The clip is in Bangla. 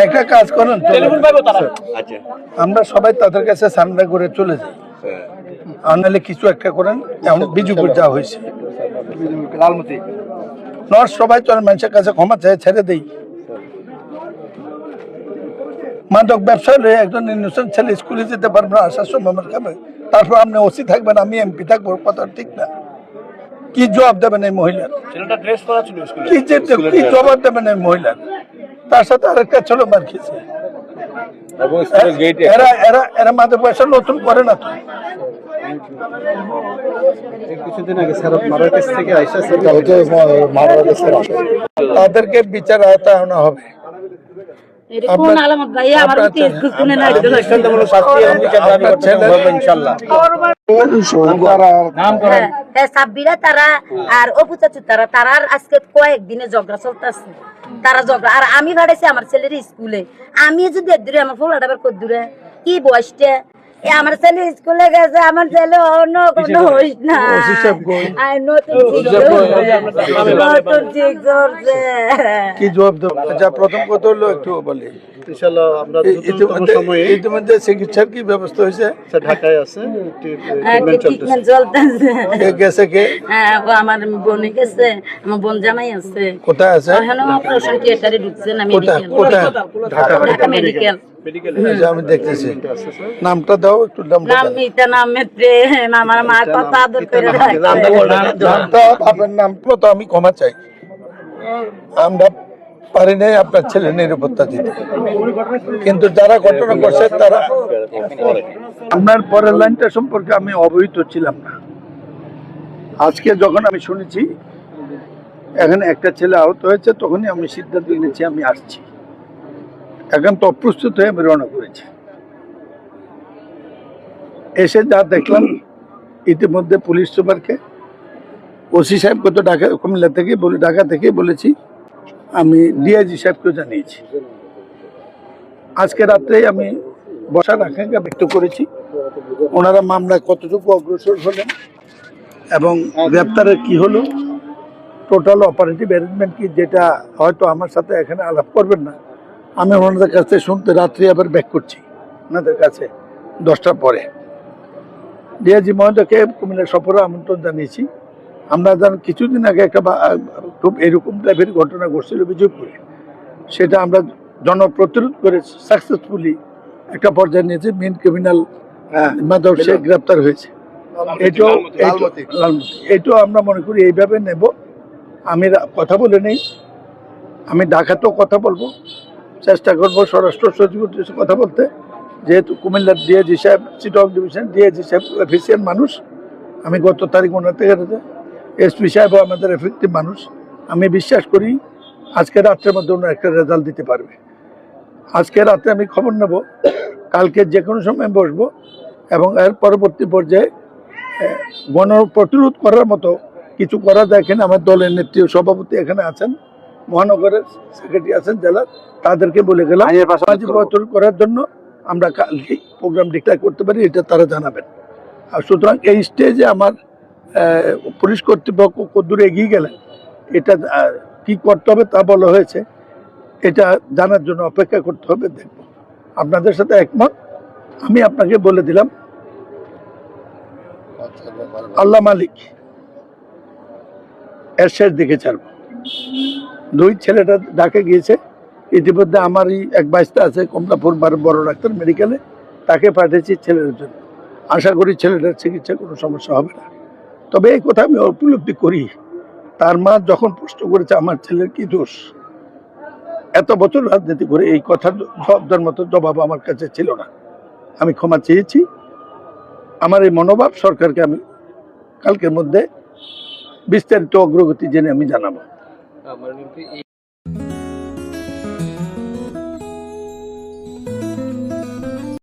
একটা কাজ করেন, আমরা সবাই তাদের কাছে সান্ডা করে চলে যাই, আর নাহলে কিছু একটা করেন। যেমন বিজুপুর যা হয়েছে, লালমতি নর সবাই চলে মানুষের কাছে ক্ষমা চাই, ছেড়ে দেই। মাদক ব্যবসায় একজন ইনোসেন্ট ছেলে স্কুলে যেতে পারবে না, আসার সময় আমার খাবে, তারপর আপনি ওসি থাকবেন, আমি এমপি থাকবো, কথা ঠিক না। কি জবাব দেবেন এই মহিলার? কি জবাব দেবেন এই মহিলার? তার সাথে আরেকটা ছেলে মার খেয়েছে। এরা মাদক ব্যবসা নতুন করে না তো। তাদেরকে বিচার আওতায় আনা হবে। তারা আর অপু চাচু তারা আজকে কয়েকদিনে ঝগড়া চলতেছে, তারা ঝগড়া। আর আমি ভাড়াইছি আমার ছেলের স্কুলে, আমি যদি দূরে আমার ফোলাটা আবার কত দূরে কি বয়সটা, আমার ছেলে স্কুলে গেছে, আমার ছেলে অন্য কোনো হইস না, কি জবাব দেব? আচ্ছা, প্রথম কথা হলো একটু বলি, ইতিমধ্যে চিকিৎসার কি ব্যবস্থা হয়েছে? ঢাকায় আছে, গেছে কে? আমার বোনে গেছে, আমার বোন জামাই আছে। কোথায় আছে? অপারেশন থিয়েটারে ঢুকছে না, ঢাকা মেডিকেল। আমি দেখতেছি, নামটা দাও একটু। আমি ক্ষমা চাই, আমরা পারি নাই আপনার ছেলে নিরাপত্তা দিতে, কিন্তু যারা ঘটনা করছে তারা। আপনার পরের লাইনটা সম্পর্কে আমি অবহিত ছিলাম না। আজকে যখন আমি শুনেছি এখানে একটা ছেলে আহত হয়েছে, তখনই আমি সিদ্ধান্ত নিয়েছি আমি আসছি। এখন তো অপ্রস্তুত হয়ে আমি রওনা করেছি। এসে যা দেখলাম, ইতিমধ্যে পুলিশ সুপারকে, ওসি সাহেবকে তো ঢাকা, কুমিল্লা থেকে ঢাকা থেকে বলেছি, আমি ডিআইজি সাহেবকেও জানিয়েছি। আজকে রাত্রে আমি বসার আকাঙ্ক্ষা ব্যক্ত করেছি, ওনারা মামলায় কতটুকু অগ্রসর হলেন এবং গ্রেপ্তারের কি হলো, টোটাল অপারেটিভ অ্যারেঞ্জমেন্ট কি, যেটা হয়তো আমার সাথে এখানে আলাপ করবেন না, আমি ওনাদের কাছে শুনতে রাত্রি আবার ব্যাক করছি ওনাদের কাছে 10টার পরে। ডিআইজি মহোদয়কে কুমিল্লা সফরে আমন্ত্রণ জানিয়েছি। আমরা জানি কিছুদিন আগে একটা খুব এরকম টাইপের ঘটনা ঘটছিল অভিযোগ করে, সেটা আমরা জনপ্রতিরোধ করে সাকসেসফুলি একটা পর্যায়ে নিয়েছি। মেন ক্রিমিনাল মাদক সে গ্রেপ্তার হয়েছে। এটাও আমরা মনে করি এইভাবে নেব। আমি কথা বলে নেই, আমি ঢাকাতেও কথা বলবো, চেষ্টা করবো স্বরাষ্ট্র সচিবের কথা বলতে, যেহেতু কুমিল্লার ডিআইজি সাহেব, চিটং ডিভিশন ডিআইজি সাহেব এফিসিয়েন্ট মানুষ। আমি গত তারিখ ওনার থেকে এসপি সাহেবও আমাদের এফেক্টিভ মানুষ। আমি বিশ্বাস করি আজকে রাত্রের মধ্যে ওনার একটা রেজাল্ট দিতে পারবে। আজকে রাতে আমি খবর নেব, কালকে যে কোনো সময় বসবো এবং এর পরবর্তী পর্যায়ে গণপ্রতিরোধ করার মতো কিছু করা যায় কিনা। আমার দলের নেত্রী সভাপতি এখানে আছেন, মহানগরের সেক্রেটারি আছেন জেলার, তাদেরকে বলে গেলাম প্রতিরোধ করার জন্য আমরা কালকে প্রোগ্রাম ডিক্লেয়ার করতে পারি, এটা তারা জানাবেন। আর সুতরাং এই স্টেজে আমার পুলিশ কর্তৃপক্ষ কতদূর এগিয়ে গেলেন, এটা কি করতে হবে তা বলা হয়েছে, এটা জানার জন্য অপেক্ষা করতে হবে, দেখব। আপনাদের সাথে একমত। আমি আপনাকে বলে দিলাম, আল্লাহ মালিক এর শেষ দিকে ছাড়ব। 2 ছেলেটা ঢাকা গিয়েছে, ইতিমধ্যে আমারই এক বাইস্তা আছে কমলাপুর বড় ডাক্তার মেডিকেলে, তাকে পাঠিয়েছি ছেলের জন্য। আশা করি ছেলেটার চিকিৎসা কোনো সমস্যা হবে না। তবে এই কথা আমি উপলব্ধি করি, তার মা যখন প্রশ্ন করেছে আমার ছেলের কি দোষ, এত বছর রাজনীতি করে এই কথার জবাবদার মতো জবাব আমার কাছে ছিল না। আমি ক্ষমা চেয়েছি। আমার এই মনোভাব সরকারকে আমি কালকের মধ্যে বিস্তারিত অগ্রগতি জেনে আমি জানাবো।